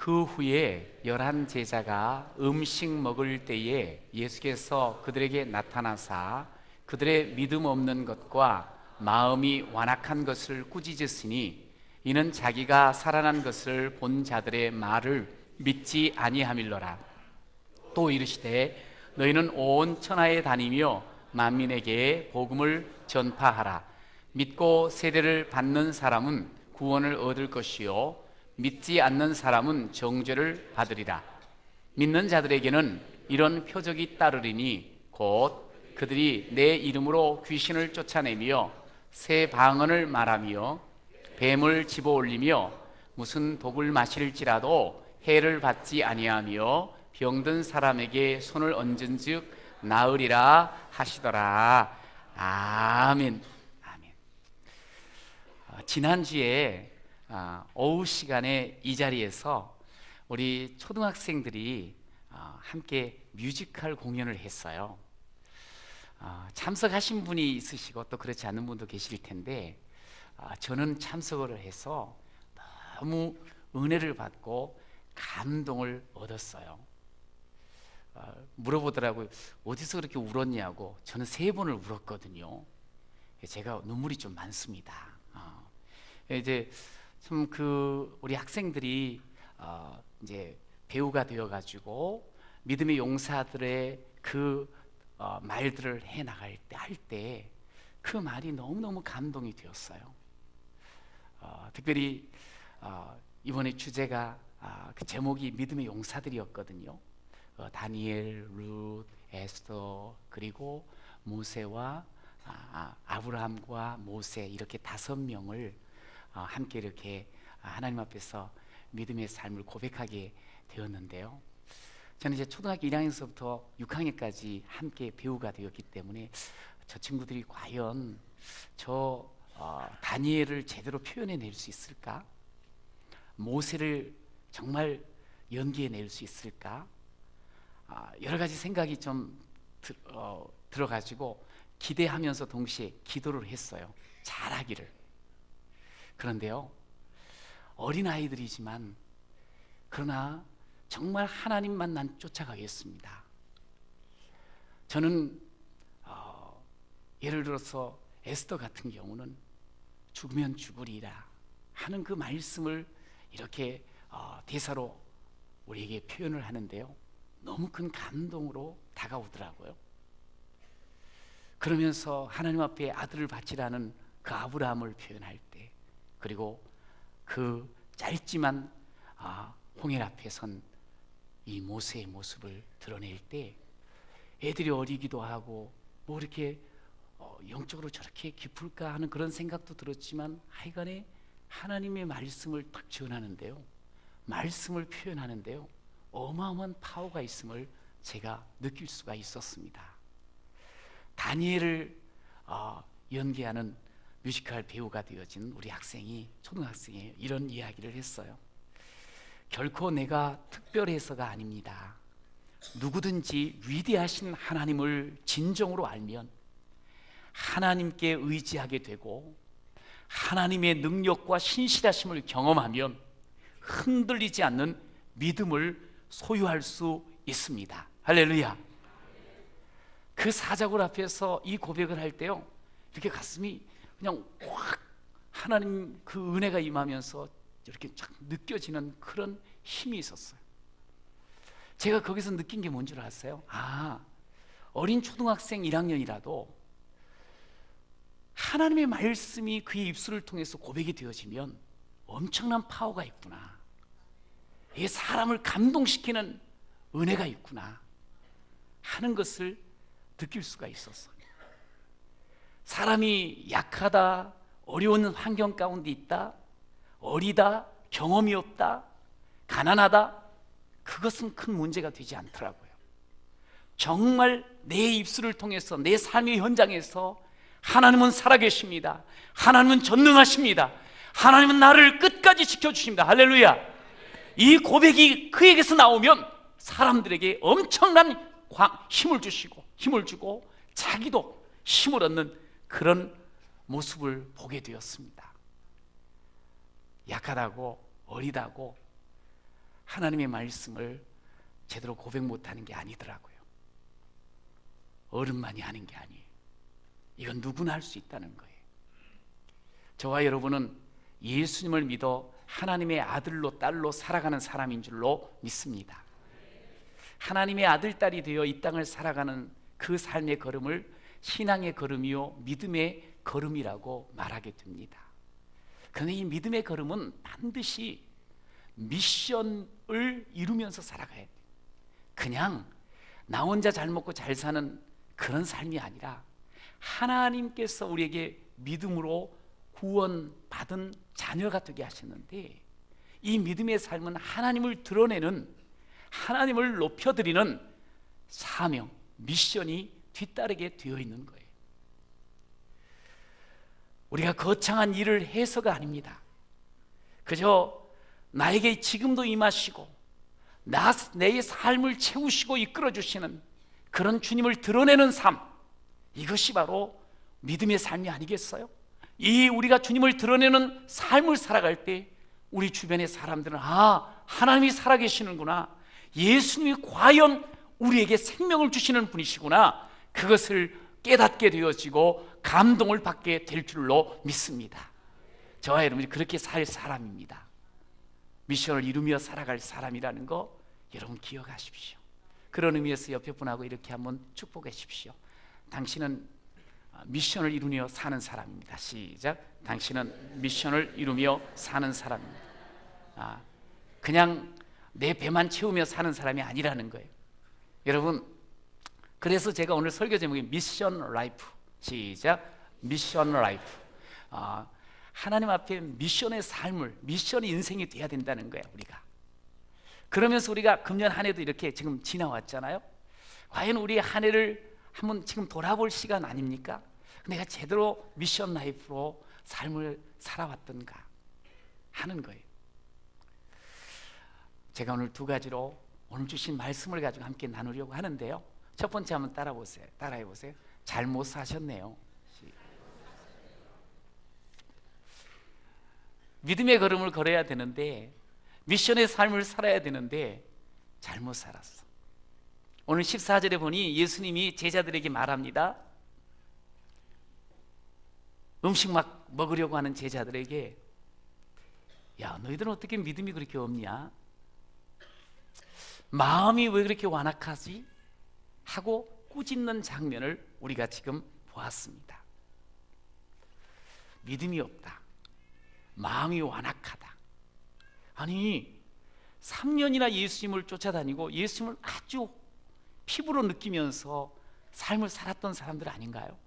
그 후에 11 제자가 음식 먹을 때에 예수께서 그들에게 나타나사 그들의 믿음 없는 것과 마음이 완악한 것을 꾸짖으시니 이는 자기가 살아난 것을 본 자들의 말을 믿지 아니함일러라. 또 이르시되 너희는 온 천하에 다니며 만민에게 복음을 전파하라. 믿고 세례를 받는 사람은 구원을 얻을 것이요 믿지 않는 사람은 정죄를 받으리라. 믿는 자들에게는 이런 표적이 따르리니 곧 그들이 내 이름으로 귀신을 쫓아내며 새 방언을 말하며 뱀을 집어올리며 무슨 독을 마실지라도 해를 받지 아니하며 병든 사람에게 손을 얹은즉 나으리라 하시더라. 아멘. 아멘. 지난주에 오후 시간에 이 자리에서 우리 초등학생들이 함께 뮤지컬 공연을 했어요. 참석하신 분이 있으시고 또 그렇지 않은 분도 계실 텐데 저는 참석을 해서 너무 은혜를 받고 감동을 얻었어요. 물어보더라고요. 어디서 그렇게 울었냐고. 저는 3번을 울었거든요. 제가 눈물이 좀 많습니다. 이제 참 우리 학생들이 이제 배우가 되어가지고 믿음의 용사들의 말들을 해 나갈 때 할 때 그 말이 너무너무 감동이 되었어요. 특별히 이번에 주제가 그 제목이 믿음의 용사들이었거든요. 다니엘, 룻, 에스더 그리고 모세와 아브라함과 모세 이렇게 5명을 함께 이렇게 하나님 앞에서 믿음의 삶을 고백하게 되었는데요. 저는 이제 초등학교 1학년서부터 6학년까지 함께 배우가 되었기 때문에 저 친구들이 과연 다니엘을 제대로 표현해낼 수 있을까? 모세를 정말 연기해낼 수 있을까? 여러 가지 생각이 좀 들어가지고 기대하면서 동시에 기도를 했어요. 잘하기를. 그런데요, 어린아이들이지만 그러나 정말 하나님만 난 쫓아가겠습니다. 저는 예를 들어서 에스더 같은 경우는 죽으면 죽으리라 하는 그 말씀을 이렇게 대사로 우리에게 표현을 하는데요, 너무 큰 감동으로 다가오더라고요. 그러면서 하나님 앞에 아들을 바치라는 그 아브라함을 표현할 때, 그리고 그 짧지만 홍해 앞에 선 이 모세의 모습을 드러낼 때 애들이 어리기도 하고 뭐 이렇게 영적으로 저렇게 깊을까 하는 그런 생각도 들었지만 하여간에 하나님의 말씀을 딱 전하는데요, 말씀을 표현하는데요, 어마어마한 파워가 있음을 제가 느낄 수가 있었습니다. 다니엘을 연기하는 뮤지컬 배우가 되어진 우리 학생이, 초등학생이에요. 이런 이야기를 했어요. 결코 내가 특별해서가 아닙니다. 누구든지 위대하신 하나님을 진정으로 알면 하나님께 의지하게 되고 하나님의 능력과 신실하심을 경험하면 흔들리지 않는 믿음을 소유할 수 있습니다. 할렐루야. 그 사자굴 앞에서 이 고백을 할 때요, 이렇게 가슴이 그냥 확 하나님 그 은혜가 임하면서 이렇게 쫙 느껴지는 그런 힘이 있었어요. 제가 거기서 느낀 게 뭔 줄 아세요? 어린 초등학생 1학년이라도 하나님의 말씀이 그의 입술을 통해서 고백이 되어지면 엄청난 파워가 있구나, 이게 사람을 감동시키는 은혜가 있구나 하는 것을 느낄 수가 있었어요. 사람이 약하다, 어려운 환경 가운데 있다, 어리다, 경험이 없다, 가난하다, 그것은 큰 문제가 되지 않더라고요. 정말 내 입술을 통해서 내 삶의 현장에서 하나님은 살아계십니다, 하나님은 전능하십니다, 하나님은 나를 끝까지 지켜주십니다. 할렐루야. 이 고백이 그에게서 나오면 사람들에게 엄청난 힘을 주고 자기도 힘을 얻는 그런 모습을 보게 되었습니다. 약하다고 어리다고 하나님의 말씀을 제대로 고백 못하는 게 아니더라고요. 어른만이 하는 게 아니에요. 이건 누구나 할 수 있다는 거예요. 저와 여러분은 예수님을 믿어 하나님의 아들로 딸로 살아가는 사람인 줄로 믿습니다. 하나님의 아들, 딸이 되어 이 땅을 살아가는 그 삶의 걸음을 신앙의 걸음이요 믿음의 걸음이라고 말하게 됩니다. 그런데 이 믿음의 걸음은 반드시 미션을 이루면서 살아가야 돼요. 그냥 나 혼자 잘 먹고 잘 사는 그런 삶이 아니라 하나님께서 우리에게 믿음으로 구원받은 자녀가 되게 하셨는데, 이 믿음의 삶은 하나님을 드러내는, 하나님을 높여드리는 사명, 미션이 뒤따르게 되어 있는 거예요. 우리가 거창한 일을 해서가 아닙니다. 그저 나에게 지금도 임하시고 내 삶을 채우시고 이끌어주시는 그런 주님을 드러내는 삶, 이것이 바로 믿음의 삶이 아니겠어요? 이 우리가 주님을 드러내는 삶을 살아갈 때 우리 주변의 사람들은 하나님이 살아계시는구나, 예수님이 과연 우리에게 생명을 주시는 분이시구나, 그것을 깨닫게 되어지고 감동을 받게 될 줄로 믿습니다. 저와 여러분이 그렇게 살 사람입니다. 미션을 이루며 살아갈 사람이라는 거 여러분 기억하십시오. 그런 의미에서 옆에 분하고 이렇게 한번 축복하십시오. 당신은 미션을 이루며 사는 사람입니다. 시작. 당신은 미션을 이루며 사는 사람입니다. 그냥 내 배만 채우며 사는 사람이 아니라는 거예요. 여러분, 그래서 제가 오늘 설교 제목이 미션 라이프. 시작. 미션 라이프. 하나님 앞에 미션의 삶을, 미션의 인생이 돼야 된다는 거예요. 우리가 그러면서 우리가 금년 한 해도 이렇게 지금 지나왔잖아요. 과연 우리 한 해를 한번 지금 돌아볼 시간 아닙니까? 내가 제대로 미션 라이프로 삶을 살아왔던가 하는 거예요. 제가 오늘 두 가지로 오늘 주신 말씀을 가지고 함께 나누려고 하는데요. 첫 번째 한번 따라해 보세요. 잘못 사셨네요. 믿음의 걸음을 걸어야 되는데, 미션의 삶을 살아야 되는데 잘못 살았어. 오늘 14절에 보니 예수님이 제자들에게 말합니다. 음식 막 먹으려고 하는 제자들에게, 야, 너희들은 어떻게 믿음이 그렇게 없냐? 마음이 왜 그렇게 완악하지? 하고 꾸짖는 장면을 우리가 지금 보았습니다. 믿음이 없다, 마음이 완악하다. 아니, 3년이나 예수님을 쫓아다니고 예수님을 아주 피부로 느끼면서 삶을 살았던 사람들 아닌가요?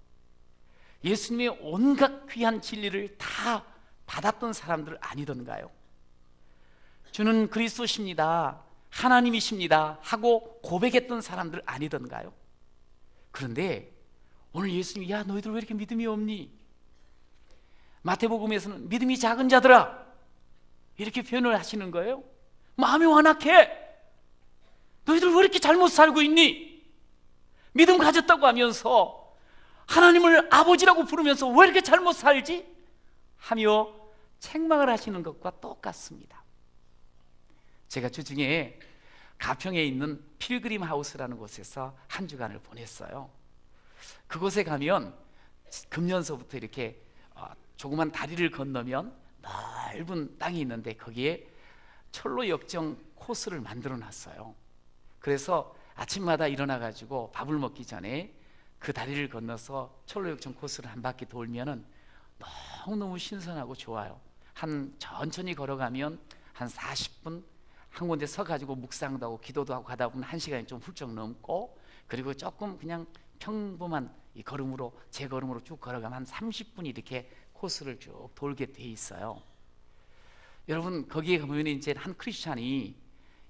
예수님의 온갖 귀한 진리를 다 받았던 사람들 아니던가요? 주는 그리스도십니다, 하나님이십니다 하고 고백했던 사람들 아니던가요? 그런데 오늘 예수님이, 야, 너희들 왜 이렇게 믿음이 없니? 마태복음에서는 믿음이 작은 자들아, 이렇게 표현을 하시는 거예요. 마음이 완악해, 너희들 왜 이렇게 잘못 살고 있니? 믿음 가졌다고 하면서 하나님을 아버지라고 부르면서 왜 이렇게 잘못 살지? 하며 책망을 하시는 것과 똑같습니다. 제가 주중에 가평에 있는 필그림 하우스라는 곳에서 한 주간을 보냈어요. 그곳에 가면 금년서부터 이렇게 조그만 다리를 건너면 넓은 땅이 있는데 거기에 철로 역정 코스를 만들어 놨어요. 그래서 아침마다 일어나 가지고 밥을 먹기 전에 그 다리를 건너서 철로 역정 코스를 한 바퀴 돌면은 너무너무 신선하고 좋아요. 천천히 걸어가면 한 40분 한 군데 서 가지고 묵상도 하고 기도도 하고 가다 보면 1시간이 좀 훌쩍 넘고, 그리고 조금 그냥 평범한 이 걸음으로, 제 걸음으로 쭉 걸어가면 한 30분 이렇게 코스를 쭉 돌게 돼 있어요. 여러분, 거기에 가면 이제 한 크리스찬이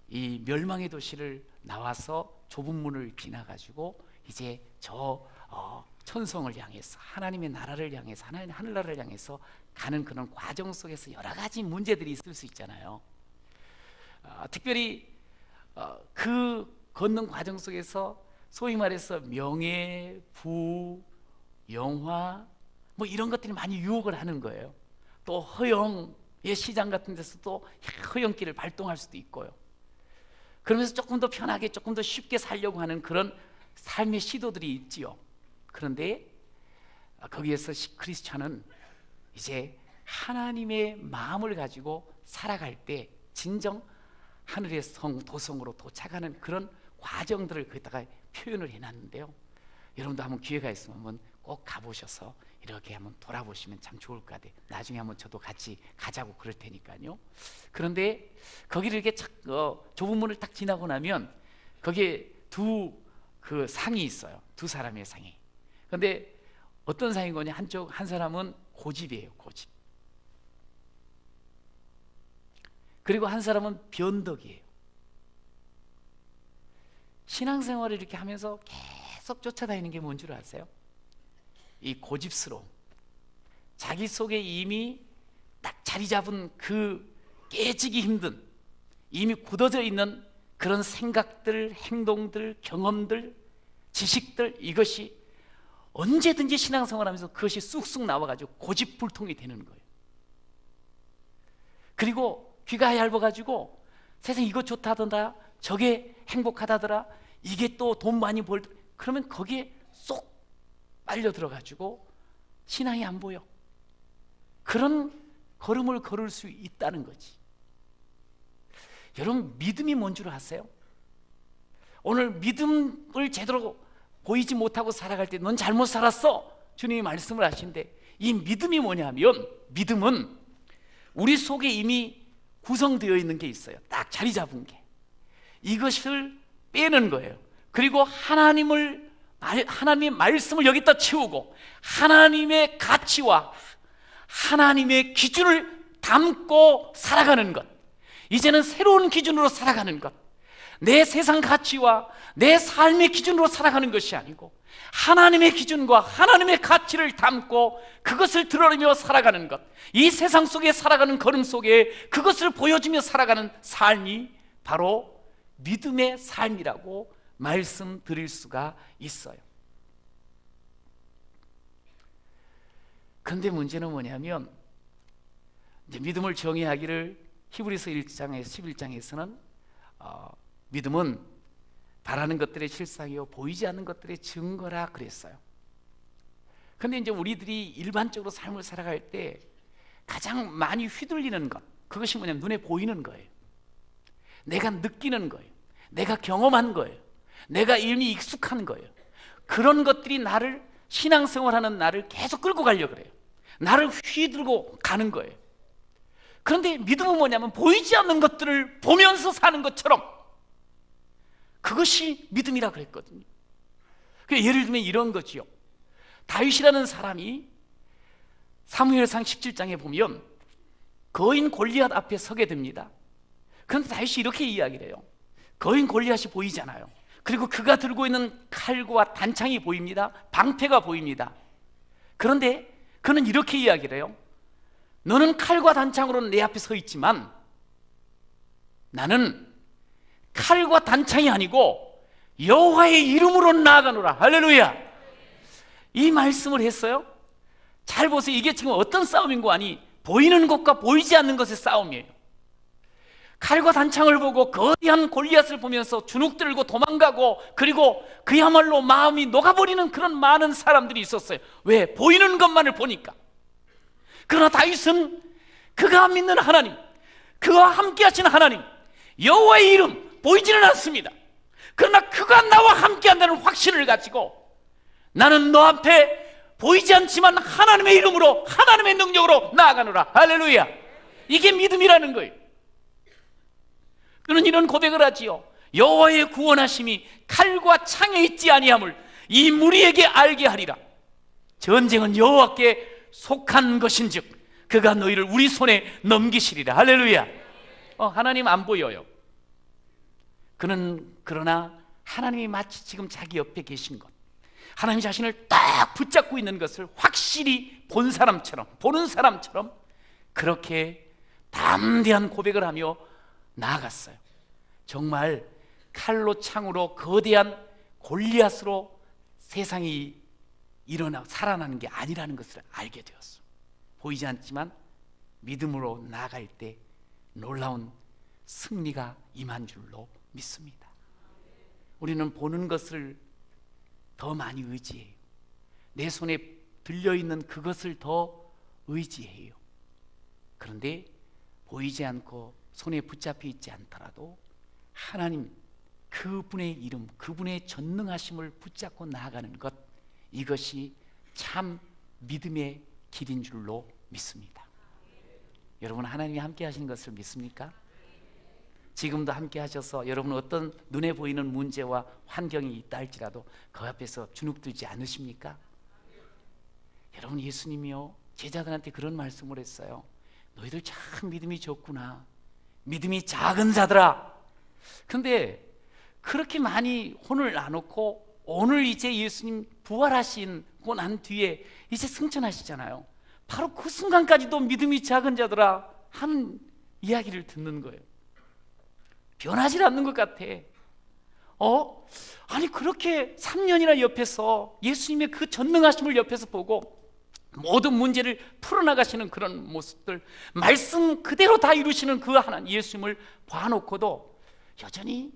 이 멸망의 도시를 나와서 좁은 문을 지나가지고 이제 천성을 향해서, 하나님의 나라를 향해서, 하나님의 하늘나라를 향해서 가는 그런 과정 속에서 여러 가지 문제들이 있을 수 있잖아요. 특별히 그 걷는 과정 속에서 소위 말해서 명예, 부, 영화 뭐 이런 것들이 많이 유혹을 하는 거예요. 또 허영의 시장 같은 데서 또 허영기를 발동할 수도 있고요. 그러면서 조금 더 편하게, 조금 더 쉽게 살려고 하는 그런 삶의 시도들이 있지요. 그런데 거기에서 크리스찬은 이제 하나님의 마음을 가지고 살아갈 때 진정 하늘의 성, 도성으로 도착하는 그런 과정들을 거기다가 표현을 해놨는데요. 여러분도 한번 기회가 있으면 한번 꼭 가보셔서 이렇게 한번 돌아보시면 참 좋을 것 같아요. 나중에 한번 저도 같이 가자고 그럴 테니까요. 그런데 거기를 이렇게 좁은 문을 딱 지나고 나면 거기에 두 그 상이 있어요. 두 사람의 상이. 그런데 어떤 상인 거냐? 한 사람은 고집이에요. 고집. 그리고 한 사람은 변덕이에요. 신앙생활을 이렇게 하면서 계속 쫓아다니는 게 뭔 줄 아세요? 이 고집스러움. 자기 속에 이미 딱 자리 잡은 그 깨지기 힘든, 이미 굳어져 있는 그런 생각들, 행동들, 경험들, 지식들, 이것이 언제든지 신앙생활하면서 그것이 쑥쑥 나와가지고 고집불통이 되는 거예요. 그리고 귀가 얇아가지고 세상 이거 좋다더라, 저게 행복하다더라, 이게 또 돈 많이 벌더라, 그러면 거기에 쏙 빨려 들어가지고 신앙이 안 보여. 그런 걸음을 걸을 수 있다는 거지. 여러분, 믿음이 뭔 줄 아세요? 오늘 믿음을 제대로 보이지 못하고 살아갈 때 넌 잘못 살았어, 주님이 말씀을 하시는데, 이 믿음이 뭐냐면, 믿음은 우리 속에 이미 구성되어 있는 게 있어요. 딱 자리 잡은 게. 이것을 빼는 거예요. 그리고 하나님의 말씀을 여기다 채우고 하나님의 가치와 하나님의 기준을 담고 살아가는 것. 이제는 새로운 기준으로 살아가는 것. 내 세상 가치와 내 삶의 기준으로 살아가는 것이 아니고 하나님의 기준과 하나님의 가치를 담고 그것을 드러내며 살아가는 것. 이 세상 속에 살아가는 걸음 속에 그것을 보여주며 살아가는 삶이 바로 믿음의 삶이라고 말씀드릴 수가 있어요. 그런데 문제는 뭐냐면, 이제 믿음을 정의하기를 히브리서 1장에서 11장에서는 믿음은 바라는 것들의 실상이요 보이지 않는 것들의 증거라 그랬어요. 그런데 이제 우리들이 일반적으로 삶을 살아갈 때 가장 많이 휘둘리는 것, 그것이 뭐냐면 눈에 보이는 거예요. 내가 느끼는 거예요. 내가 경험한 거예요. 내가 이미 익숙한 거예요. 그런 것들이 나를, 신앙생활하는 나를 계속 끌고 가려고 그래요. 나를 휘두르고 가는 거예요. 그런데 믿음은 뭐냐면 보이지 않는 것들을 보면서 사는 것처럼, 그것이 믿음이라 그랬거든요. 예를 들면 이런 거지요. 다윗이라는 사람이 사무엘상 17장에 보면 거인 골리앗 앞에 서게 됩니다. 그런데 다윗이 이렇게 이야기를 해요. 거인 골리앗이 보이잖아요. 그리고 그가 들고 있는 칼과 단창이 보입니다. 방패가 보입니다. 그런데 그는 이렇게 이야기를 해요. 너는 칼과 단창으로는 내 앞에 서 있지만 나는 칼과 단창이 아니고 여호와의 이름으로 나아가노라. 할렐루야. 이 말씀을 했어요. 잘 보세요. 이게 지금 어떤 싸움인 거 아니? 보이는 것과 보이지 않는 것의 싸움이에요. 칼과 단창을 보고 거대한 골리앗을 보면서 주눅 들고 도망가고, 그리고 그야말로 마음이 녹아버리는 그런 많은 사람들이 있었어요. 왜? 보이는 것만을 보니까. 그러나 다윗은 그가 믿는 하나님, 그와 함께 하신 하나님, 여호와의 이름 보이지는 않습니다. 그러나 그가 나와 함께 한다는 확신을 가지고 나는 너 앞에 보이지 않지만 하나님의 이름으로, 하나님의 능력으로 나아가노라. 할렐루야. 이게 믿음이라는 거예요. 그는 이런 고백을 하지요. 여호와의 구원하심이 칼과 창에 있지 아니함을 이 무리에게 알게 하리라. 전쟁은 여호와께 속한 것인즉 그가 너희를 우리 손에 넘기시리라. 할렐루야. 하나님 안 보여요. 그는 그러나 하나님이 마치 지금 자기 옆에 계신 것, 하나님 자신을 딱 붙잡고 있는 것을 확실히 보는 사람처럼 그렇게 담대한 고백을 하며 나아갔어요. 정말 칼로 창으로 거대한 골리앗으로 세상이 살아나는 게 아니라는 것을 알게 되었어요. 보이지 않지만 믿음으로 나아갈 때 놀라운 승리가 임한 줄로 믿습니다. 우리는 보는 것을 더 많이 의지해요. 내 손에 들려있는 그것을 더 의지해요. 그런데 보이지 않고 손에 붙잡혀 있지 않더라도 하나님, 그분의 이름, 그분의 전능하심을 붙잡고 나아가는 것, 이것이 참 믿음의 길인 줄로 믿습니다. 여러분, 하나님이 함께 하시는 것을 믿습니까? 지금도 함께 하셔서 여러분 어떤 눈에 보이는 문제와 환경이 있다 할지라도 그 앞에서 주눅들지 않으십니까? 여러분, 예수님이요 제자들한테 그런 말씀을 했어요. 너희들 참 믿음이 적구나. 믿음이 작은 자들아. 근데 그렇게 많이 혼을 나놓고 오늘 이제 예수님 부활하시고 난 뒤에 이제 승천하시잖아요. 바로 그 순간까지도 믿음이 작은 자들아 하는 이야기를 듣는 거예요. 변하지 않는 것 같아. 아니 그렇게 3년이나 옆에서 예수님의 그 전능하심을 옆에서 보고 모든 문제를 풀어나가시는 그런 모습들, 말씀 그대로 다 이루시는 그 하나님 예수님을 봐놓고도 여전히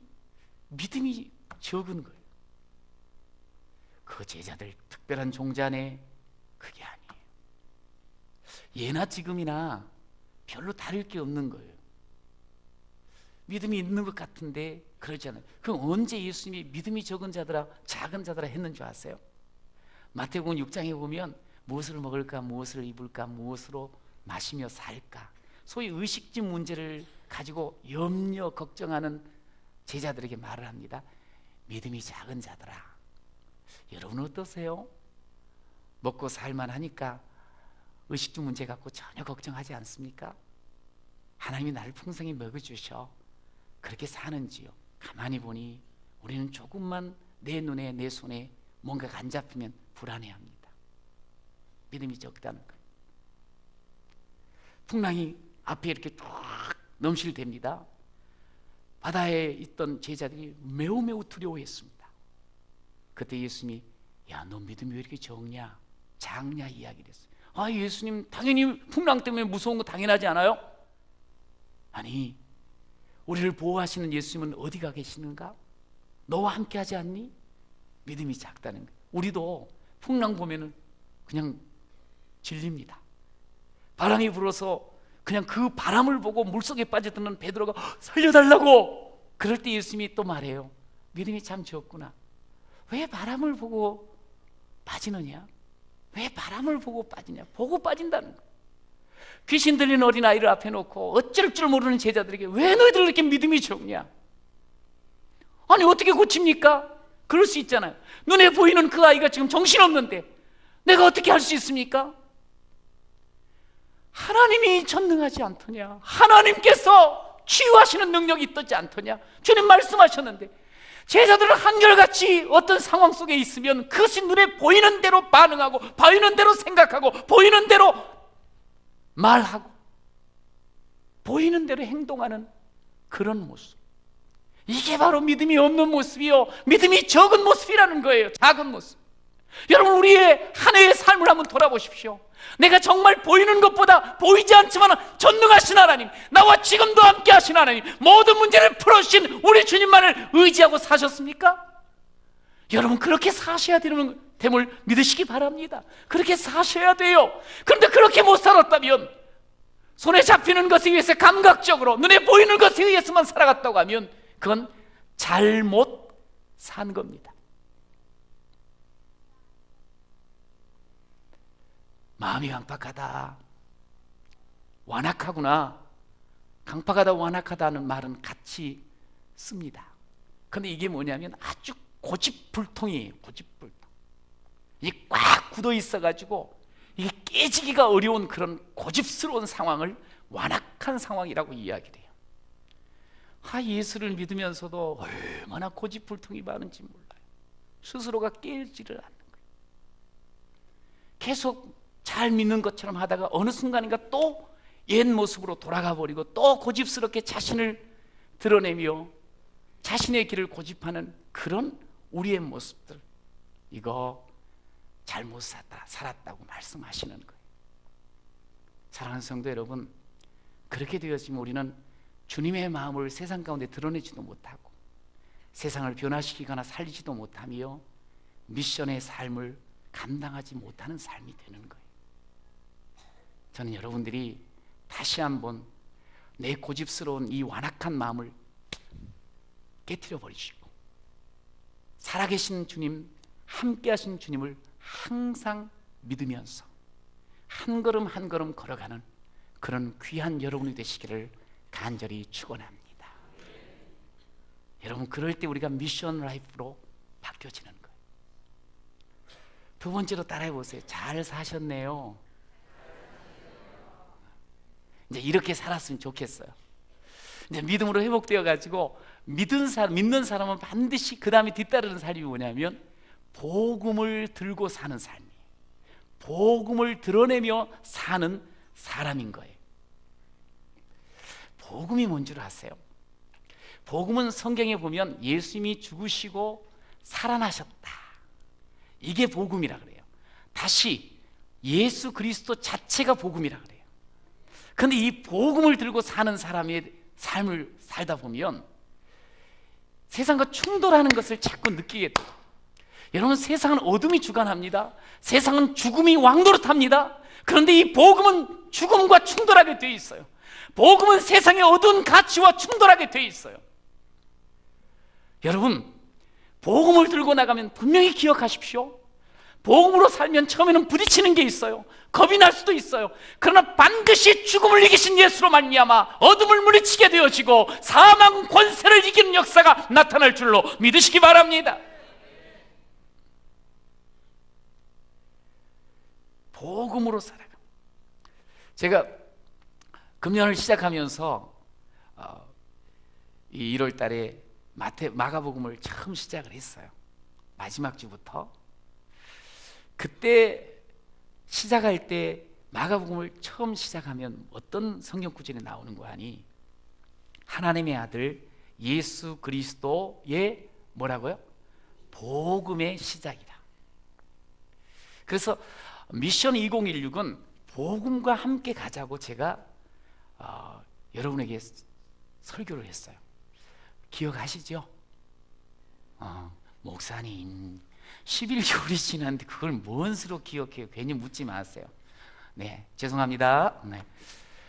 믿음이 적은 거예요. 그 제자들 특별한 종자네? 그게 아니에요. 예나 지금이나 별로 다를 게 없는 거예요. 믿음이 있는 것 같은데 그러지 않아요. 그럼 언제 예수님이 믿음이 적은 자들아 작은 자들아 했는 줄 아세요? 마태복음 6장에 보면 무엇을 먹을까, 무엇을 입을까, 무엇으로 마시며 살까, 소위 의식주 문제를 가지고 염려 걱정하는 제자들에게 말을 합니다. 믿음이 작은 자들아. 여러분은 어떠세요? 먹고 살만하니까 의식주 문제 갖고 전혀 걱정하지 않습니까? 하나님이 나를 풍성히 먹여주셔. 그렇게 사는지요? 가만히 보니 우리는 조금만 내 눈에 내 손에 뭔가가 안 잡히면 불안해합니다. 믿음이 적다는 거예요. 풍랑이 앞에 이렇게 쫙 넘실댑니다. 바다에 있던 제자들이 매우 두려워했습니다. 그때 예수님이 야, 너 믿음이 왜 이렇게 적냐, 작냐 이야기를 했어요. 아, 예수님 당연히 풍랑 때문에 무서운 거 당연하지 않아요? 아니, 우리를 보호하시는 예수님은 어디가 계시는가? 너와 함께 하지 않니? 믿음이 작다는 거예요. 우리도 풍랑 보면은 그냥 질립니다. 바람이 불어서 그냥 그 바람을 보고 물속에 빠져드는 베드로가 살려달라고, 그럴 때 예수님이 또 말해요. 믿음이 참 적구나. 왜 바람을 보고 빠지느냐? 왜 바람을 보고 빠지냐? 보고 빠진다는 거예요. 귀신 들린 어린아이를 앞에 놓고 어쩔 줄 모르는 제자들에게 왜 너희들 이렇게 믿음이 적냐? 아니 어떻게 고칩니까? 그럴 수 있잖아요. 눈에 보이는 그 아이가 지금 정신없는데 내가 어떻게 할 수 있습니까? 하나님이 전능하지 않더냐? 하나님께서 치유하시는 능력이 있지 않더냐? 주님 말씀하셨는데 제자들은 한결같이 어떤 상황 속에 있으면 그것이 눈에 보이는 대로 반응하고 보이는 대로 생각하고 보이는 대로 말하고 보이는 대로 행동하는 그런 모습, 이게 바로 믿음이 없는 모습이요, 믿음이 적은 모습이라는 거예요. 작은 모습. 여러분, 우리의 한 해의 삶을 한번 돌아보십시오. 내가 정말 보이는 것보다 보이지 않지만 전능하신 하나님, 나와 지금도 함께 하신 하나님, 모든 문제를 풀어주신 우리 주님만을 의지하고 사셨습니까? 여러분, 그렇게 사셔야 됨을 믿으시기 바랍니다. 그렇게 사셔야 돼요. 그런데 그렇게 못 살았다면, 손에 잡히는 것에 의해서 감각적으로 눈에 보이는 것에 의해서만 살아갔다고 하면 그건 잘못 산 겁니다. 마음이 강팍하다, 완악하구나. 강팍하다, 완악하다는 말은 같이 씁니다. 그런데 이게 뭐냐면 아주 고집불통이에요. 고집불통. 이게 꽉 굳어 있어가지고 이게 깨지기가 어려운 그런 고집스러운 상황을 완악한 상황이라고 이야기를 해요. 예수를 믿으면서도 얼마나 고집불통이 많은지 몰라요. 스스로가 깨지를 않는 거예요. 계속 잘 믿는 것처럼 하다가 어느 순간인가 또 옛 모습으로 돌아가 버리고 또 고집스럽게 자신을 드러내며 자신의 길을 고집하는 그런 우리의 모습들, 이거 잘못 살았다고 말씀하시는 거예요. 사랑하는 성도 여러분, 그렇게 되어지면 우리는 주님의 마음을 세상 가운데 드러내지도 못하고 세상을 변화시키거나 살리지도 못하며 미션의 삶을 감당하지 못하는 삶이 되는 거예요. 저는 여러분들이 다시 한번 내 고집스러운 이 완악한 마음을 깨트려 버리시고 살아계신 주님, 함께 하신 주님을 항상 믿으면서 한 걸음 한 걸음 걸어가는 그런 귀한 여러분이 되시기를 간절히 축원합니다. 여러분, 그럴 때 우리가 미션 라이프로 바뀌어지는 거예요. 두 번째로 따라해 보세요. 잘 사셨네요. 이제 이렇게 살았으면 좋겠어요. 이제 믿음으로 회복되어 가지고 믿는 사람은 반드시 그 다음에 뒤따르는 삶이 뭐냐면 복음을 들고 사는 삶이에요. 복음을 드러내며 사는 사람인 거예요. 복음이 뭔 줄 아세요? 복음은 성경에 보면 예수님이 죽으시고 살아나셨다, 이게 복음이라 그래요. 다시 예수 그리스도 자체가 복음이라 그래요. 그런데 이 복음을 들고 사는 사람의 삶을 살다 보면 세상과 충돌하는 것을 자꾸 느끼게 돼요. 여러분, 세상은 어둠이 주관합니다. 세상은 죽음이 왕노릇합니다. 그런데 이 복음은 죽음과 충돌하게 되어 있어요. 복음은 세상의 어두운 가치와 충돌하게 되어 있어요. 여러분, 복음을 들고 나가면 분명히 기억하십시오. 복음으로 살면 처음에는 부딪히는 게 있어요. 겁이 날 수도 있어요. 그러나 반드시 죽음을 이기신 예수로 말미암아 어둠을 물리치게 되어지고 사망 권세를 이기는 역사가 나타날 줄로 믿으시기 바랍니다. 복음으로 살아가. 제가 금년을 시작하면서 이 1월 달에 마가복음을 처음 시작을 했어요. 마지막 주부터. 그때 시작할 때 마가복음을 처음 시작하면 어떤 성경 구절이 나오는 거 아니? 하나님의 아들 예수 그리스도의 뭐라고요? 복음의 시작이다. 그래서 미션 2016은 복음과 함께 가자고 제가 여러분에게 설교를 했어요. 기억하시죠? 목사님 11개월이 지났는데 그걸 뭔 수로 기억해요? 괜히 묻지 마세요. 네, 죄송합니다. 네.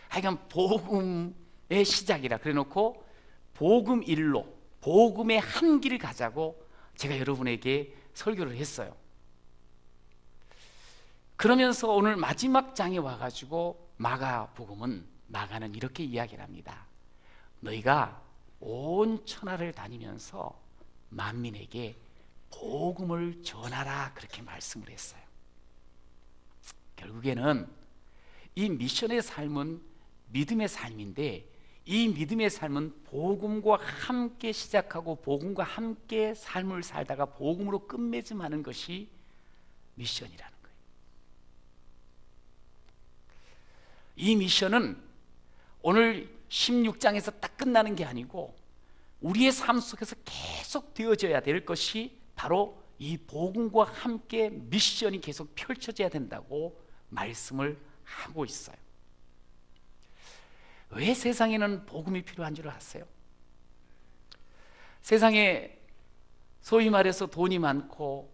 하여간 복음의 시작이라 그래놓고 복음 일로 복음의 한 길을 가자고 제가 여러분에게 설교를 했어요. 그러면서 오늘 마지막 장에 와가지고 마가는 이렇게 이야기를 합니다. 너희가 온 천하를 다니면서 만민에게 복음을 전하라, 그렇게 말씀을 했어요. 결국에는 이 미션의 삶은 믿음의 삶인데 이 믿음의 삶은 복음과 함께 시작하고 복음과 함께 삶을 살다가 복음으로 끝맺음하는 것이 미션이라는 거예요. 이 미션은 오늘 16장에서 딱 끝나는 게 아니고 우리의 삶 속에서 계속 되어져야 될 것이 바로 이 복음과 함께 미션이 계속 펼쳐져야 된다고 말씀을 하고 있어요. 왜 세상에는 복음이 필요한 줄 아세요? 세상에 소위 말해서 돈이 많고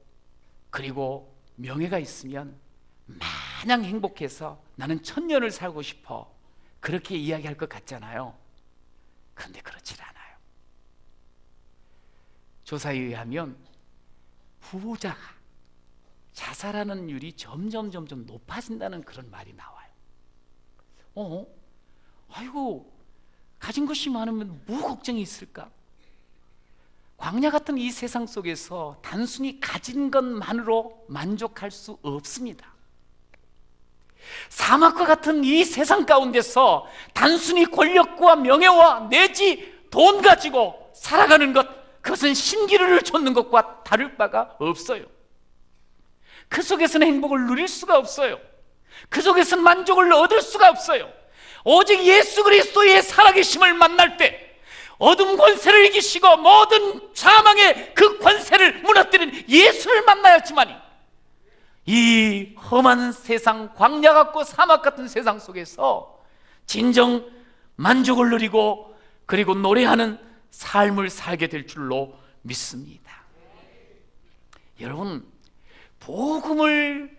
그리고 명예가 있으면 마냥 행복해서 나는 천년을 살고 싶어, 그렇게 이야기할 것 같잖아요. 그런데 그렇지 않아요. 조사에 의하면 부자가 자살하는 율이 점점 높아진다는 그런 말이 나와요. 아이고, 가진 것이 많으면 뭐 걱정이 있을까? 광야 같은 이 세상 속에서 단순히 가진 것만으로 만족할 수 없습니다. 사막과 같은 이 세상 가운데서 단순히 권력과 명예와 내지 돈 가지고 살아가는 것, 그것은 신기루를 쫓는 것과 다를 바가 없어요. 그 속에서는 행복을 누릴 수가 없어요. 그 속에서는 만족을 얻을 수가 없어요. 오직 예수 그리스도의 살아계심을 만날 때 어둠 권세를 이기시고 모든 사망의 그 권세를 무너뜨린 예수를 만나야지만이 이 험한 세상, 광야 같고 사막 같은 세상 속에서 진정 만족을 누리고 그리고 노래하는 삶을 살게 될 줄로 믿습니다. 여러분, 복음을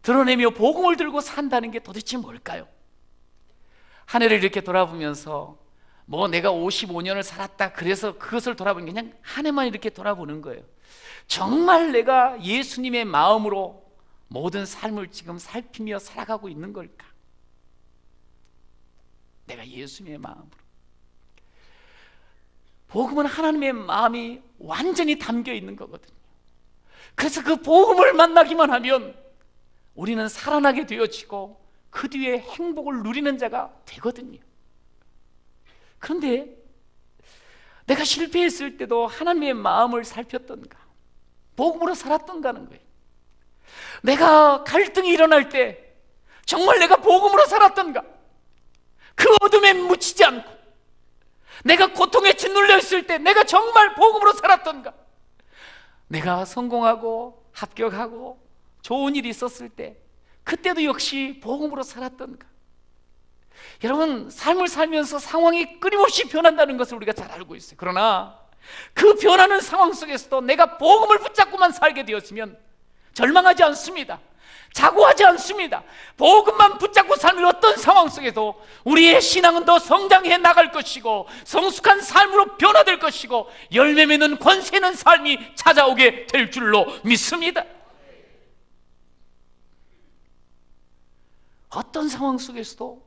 드러내며 복음을 들고 산다는 게 도대체 뭘까요? 한 해를 이렇게 돌아보면서 내가 55년을 살았다 그래서 그것을 돌아보는 게 그냥 한 해만 이렇게 돌아보는 거예요. 정말 내가 예수님의 마음으로 모든 삶을 지금 살피며 살아가고 있는 걸까? 내가 예수님의 마음으로. 복음은 하나님의 마음이 완전히 담겨 있는 거거든요. 그래서 그 복음을 만나기만 하면 우리는 살아나게 되어지고 그 뒤에 행복을 누리는 자가 되거든요. 그런데 내가 실패했을 때도 하나님의 마음을 살폈던가, 복음으로 살았던가 하는 거예요. 내가 갈등이 일어날 때 정말 내가 복음으로 살았던가, 그 어둠에 묻히지 않고 내가 고통에 짓눌려 있을 때 내가 정말 복음으로 살았던가, 내가 성공하고 합격하고 좋은 일이 있었을 때 그때도 역시 복음으로 살았던가. 여러분, 삶을 살면서 상황이 끊임없이 변한다는 것을 우리가 잘 알고 있어요. 그러나 그 변하는 상황 속에서도 내가 복음을 붙잡고만 살게 되었으면 절망하지 않습니다. 자고하지 않습니다. 복음만 붙잡고 살면 어떤 상황 속에도 우리의 신앙은 더 성장해 나갈 것이고 성숙한 삶으로 변화될 것이고 열매 맺는 권세 있는 삶이 찾아오게 될 줄로 믿습니다. 어떤 상황 속에서도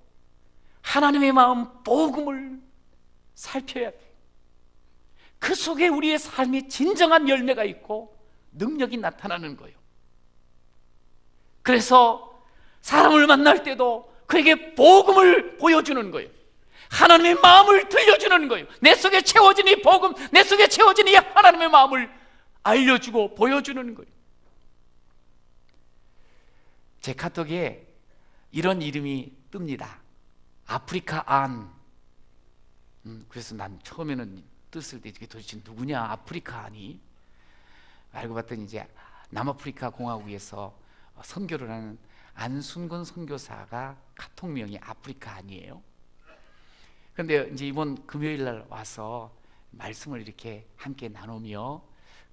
하나님의 마음, 복음을 살펴야 돼요. 그 속에 우리의 삶의 진정한 열매가 있고 능력이 나타나는 거예요. 그래서 사람을 만날 때도 그에게 복음을 보여주는 거예요. 하나님의 마음을 들려주는 거예요. 내 속에 채워진 이 복음, 내 속에 채워진 이 하나님의 마음을 알려주고 보여주는 거예요. 제 카톡에 이런 이름이 뜹니다. 아프리카 안. 그래서 난 처음에는 뜻을 때 이게 도대체 누구냐, 아프리카 안이. 알고 봤더니 이제 남아프리카 공화국에서 선교를 하는 안순근 선교사가 카톡명이 아프리카 안이에요. 그런데 이제 이번 금요일 날 와서 말씀을 이렇게 함께 나누며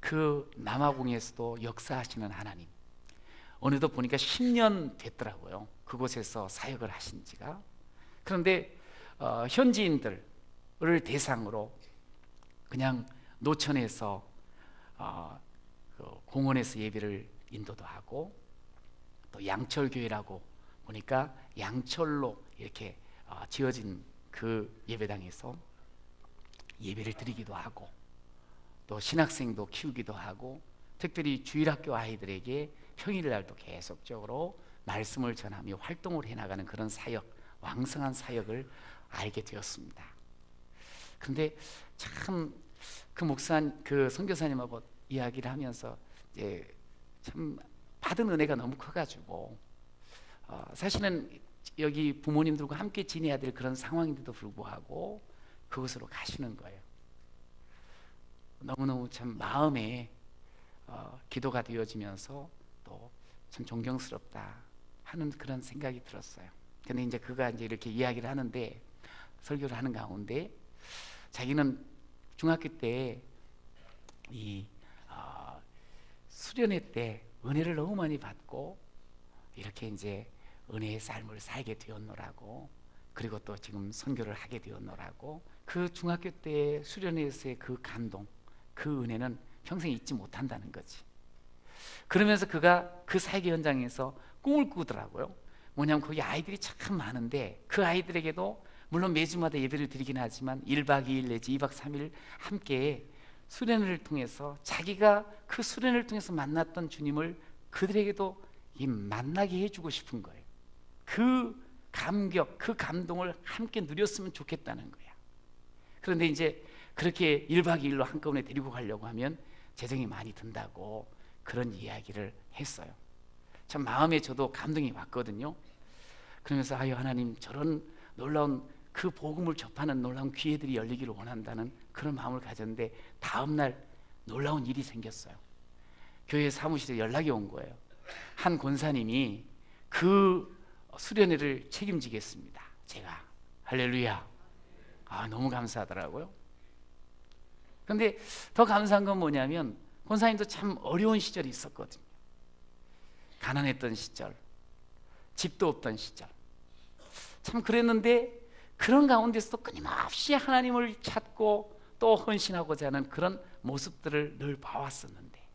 그 남아공에서도 역사하시는 하나님, 어느덧 보니까 10년 됐더라고요. 그곳에서 사역을 하신 지가. 그런데 현지인들을 대상으로 그냥 노천에서 그 공원에서 예배를 인도도 하고, 또 양철교회라고 보니까 양철로 이렇게 지어진 그 예배당에서 예배를 드리기도 하고, 또 신학생도 키우기도 하고, 특별히 주일학교 아이들에게 평일날도 계속적으로 말씀을 전하며 활동을 해나가는 그런 사역, 왕성한 사역을 알게 되었습니다. 그런데 참 그 선교사님하고 이야기를 하면서 이제 참 받은 은혜가 너무 커가지고 사실은 여기 부모님들과 함께 지내야 될 그런 상황인데도 불구하고 그곳으로 가시는 거예요. 너무너무 참 마음에 기도가 되어지면서 또 참 존경스럽다 하는 그런 생각이 들었어요. 근데 이제 그가 이제 이렇게 이야기를 하는데, 설교를 하는 가운데 자기는 중학교 때 이 수련회 때 은혜를 너무 많이 받고 이렇게 이제 은혜의 삶을 살게 되었노라고, 그리고 또 지금 선교를 하게 되었노라고, 그 중학교 때 수련회에서의 그 감동, 그 은혜는 평생 잊지 못한다는 거지. 그러면서 그가 그 사역의 현장에서 꿈을 꾸더라고요. 뭐냐면 거기 아이들이 참 많은데 그 아이들에게도 물론 매주마다 예배를 드리긴 하지만 1박 2일 내지 2박 3일 함께 수련회를 통해서 자기가 그 수련회를 통해서 만났던 주님을 그들에게도 만나게 해주고 싶은 거예요. 그 감격, 그 감동을 함께 누렸으면 좋겠다는 거야. 그런데 이제 그렇게 1박 2일로 한꺼번에 데리고 가려고 하면 재정이 많이 든다고 그런 이야기를 했어요. 참 마음에 저도 감동이 왔거든요. 그러면서 아유 하나님, 저런 놀라운 그 복음을 접하는 놀라운 기회들이 열리기를 원한다는 그런 마음을 가졌는데, 다음날 놀라운 일이 생겼어요. 교회 사무실에 연락이 온 거예요. 한 권사님이 그 수련회를 책임지겠습니다. 제가. 할렐루야. 너무 감사하더라고요. 그런데 더 감사한 건 뭐냐면 권사님도 참 어려운 시절이 있었거든요. 가난했던 시절, 집도 없던 시절, 참 그랬는데 그런 가운데서도 끊임없이 하나님을 찾고 또 헌신하고자 하는 그런 모습들을 늘 봐왔었는데,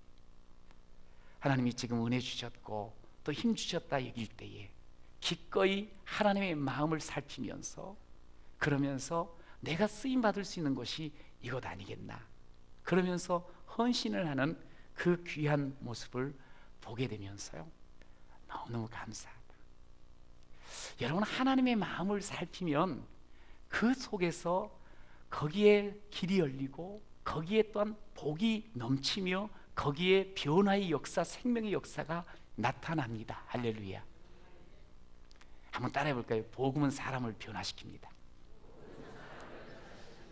하나님이 지금 은혜 주셨고 또 힘 주셨다 여길 때에 기꺼이 하나님의 마음을 살피면서, 그러면서 내가 쓰임 받을 수 있는 것이 이것 아니겠나, 그러면서 헌신을 하는 그 귀한 모습을 보게 되면서요, 너무너무 감사하다. 여러분, 하나님의 마음을 살피면 그 속에서 거기에 길이 열리고 거기에 또한 복이 넘치며 거기에 변화의 역사, 생명의 역사가 나타납니다. 할렐루야. 한번 따라해 볼까요? 복음은 사람을 변화시킵니다.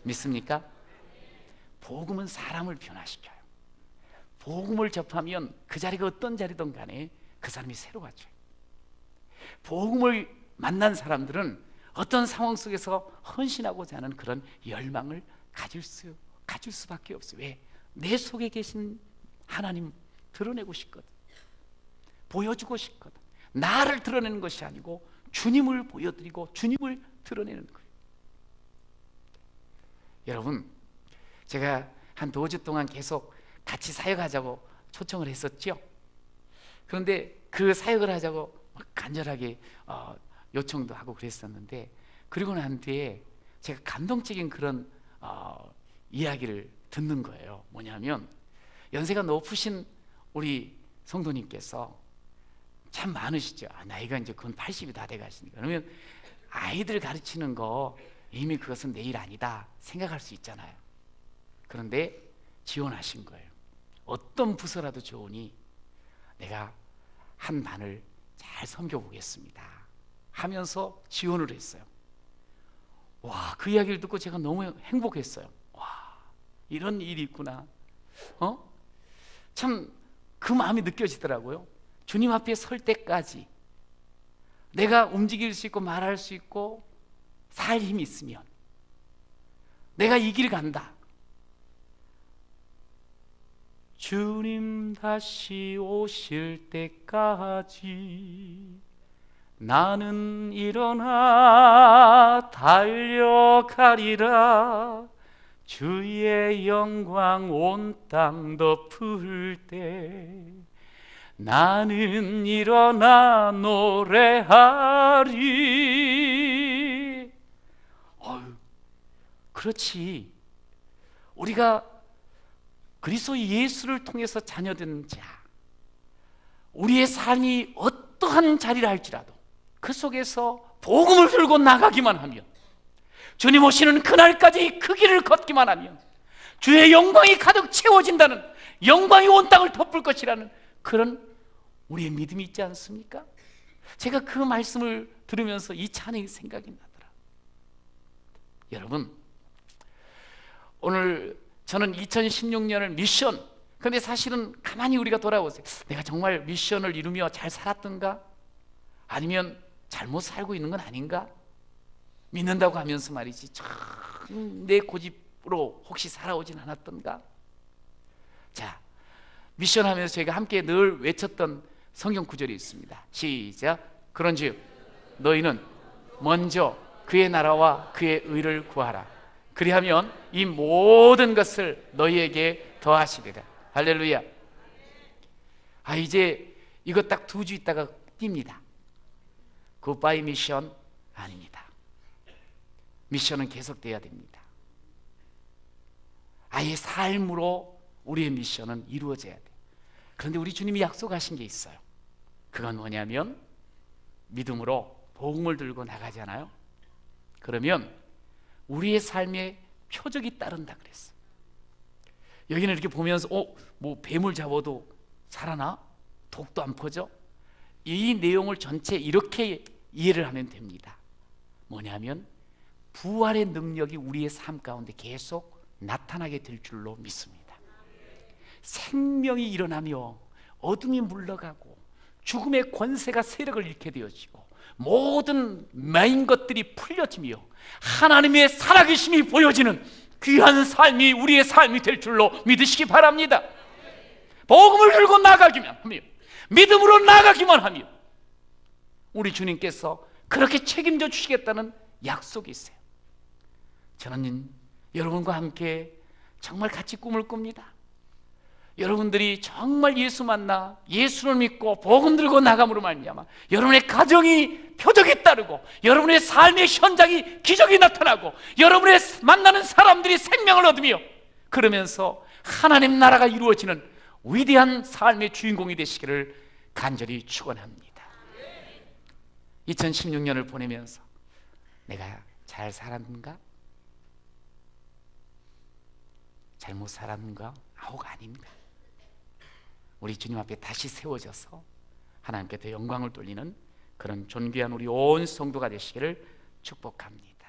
믿습니까? 복음은 사람을 변화시켜요. 복음을 접하면 그 자리가 어떤 자리든 간에 그 사람이 새로워져요. 복음을 만난 사람들은 어떤 상황 속에서 헌신하고자 하는 그런 열망을 가질 수밖에 없어요. 왜? 내 속에 계신 하나님 드러내고 싶거든, 보여주고 싶거든. 나를 드러내는 것이 아니고 주님을 보여드리고 주님을 드러내는 거예요. 여러분, 제가 한 2주 동안 계속 같이 사역하자고 초청을 했었죠. 그런데 그 사역을 하자고 간절하게 요청도 하고 그랬었는데, 그리고 난 뒤에 제가 감동적인 그런 이야기를 듣는 거예요. 뭐냐면 연세가 높으신 우리 성도님께서 참 많으시죠. 나이가 이제 근 80이 다 돼가시니까. 그러면 아이들 가르치는 거 이미 그것은 내 일 아니다 생각할 수 있잖아요. 그런데 지원하신 거예요. 어떤 부서라도 좋으니 내가 한 반을 잘 섬겨보겠습니다 하면서 지원을 했어요. 와, 그 이야기를 듣고 제가 너무 행복했어요. 와, 이런 일이 있구나. 참 그 마음이 느껴지더라고요. 주님 앞에 설 때까지 내가 움직일 수 있고 말할 수 있고 살 힘이 있으면 내가 이 길 간다. 주님 다시 오실 때까지 나는 일어나 달려가리라. 주의 영광 온 땅 덮을 때 나는 일어나 노래하리. 그렇지. 우리가 그리스도 예수를 통해서 자녀된 자, 우리의 삶이 어떠한 자리를 할지라도 그 속에서 복음을 들고 나가기만 하면, 주님 오시는 그날까지 그 길을 걷기만 하면 주의 영광이 가득 채워진다는, 영광이 온 땅을 덮을 것이라는 그런 우리의 믿음이 있지 않습니까? 제가 그 말씀을 들으면서 이 찬양이 생각이 나더라. 여러분, 오늘 저는 2016년을 미션, 근데 사실은 가만히 우리가 돌아보세요. 내가 정말 미션을 이루며 잘 살았던가? 아니면 잘못 살고 있는 건 아닌가? 믿는다고 하면서 말이지 참 내 고집으로 혹시 살아오진 않았던가? 자, 미션 하면서 저희가 함께 늘 외쳤던 성경 구절이 있습니다. 시작. 그런즉 너희는 먼저 그의 나라와 그의 의를 구하라. 그리하면 이 모든 것을 너희에게 더하시리라. 할렐루야. 이제 이거 딱 2주 있다가 띱니다. 굿바이 미션 아닙니다. 미션은 계속돼야 됩니다. 아예 삶으로 우리의 미션은 이루어져야 돼. 그런데 우리 주님이 약속하신 게 있어요. 그건 뭐냐면 믿음으로 복음을 들고 나가잖아요. 그러면 우리의 삶에 표적이 따른다 그랬어요. 여기는 이렇게 보면서 뭐 뱀을 잡아도 살아나? 독도 안 퍼져? 이 내용을 전체 이렇게 이해를 하면 됩니다. 뭐냐면 부활의 능력이 우리의 삶 가운데 계속 나타나게 될 줄로 믿습니다. 생명이 일어나며 어둠이 물러가고 죽음의 권세가 세력을 잃게 되어지고 모든 마인 것들이 풀려지며 하나님의 살아계심이 보여지는 귀한 삶이 우리의 삶이 될 줄로 믿으시기 바랍니다. 복음을 들고 나가기만 하며, 믿음으로 나가기만 하며, 우리 주님께서 그렇게 책임져 주시겠다는 약속이 있어요. 저는 여러분과 함께 정말 같이 꿈을 꿉니다. 여러분들이 정말 예수 만나 예수를 믿고 복음 들고 나감으로 말미암아 여러분의 가정이 표적이 따르고, 여러분의 삶의 현장이 기적이 나타나고, 여러분의 만나는 사람들이 생명을 얻으며, 그러면서 하나님 나라가 이루어지는 위대한 삶의 주인공이 되시기를 간절히 축원합니다. 2016년을 보내면서 내가 잘 살았는가? 잘못 살았는가? 아닙니다. 우리 주님 앞에 다시 세워져서 하나님께 더 영광을 돌리는 그런 존귀한 우리 온 성도가 되시기를 축복합니다.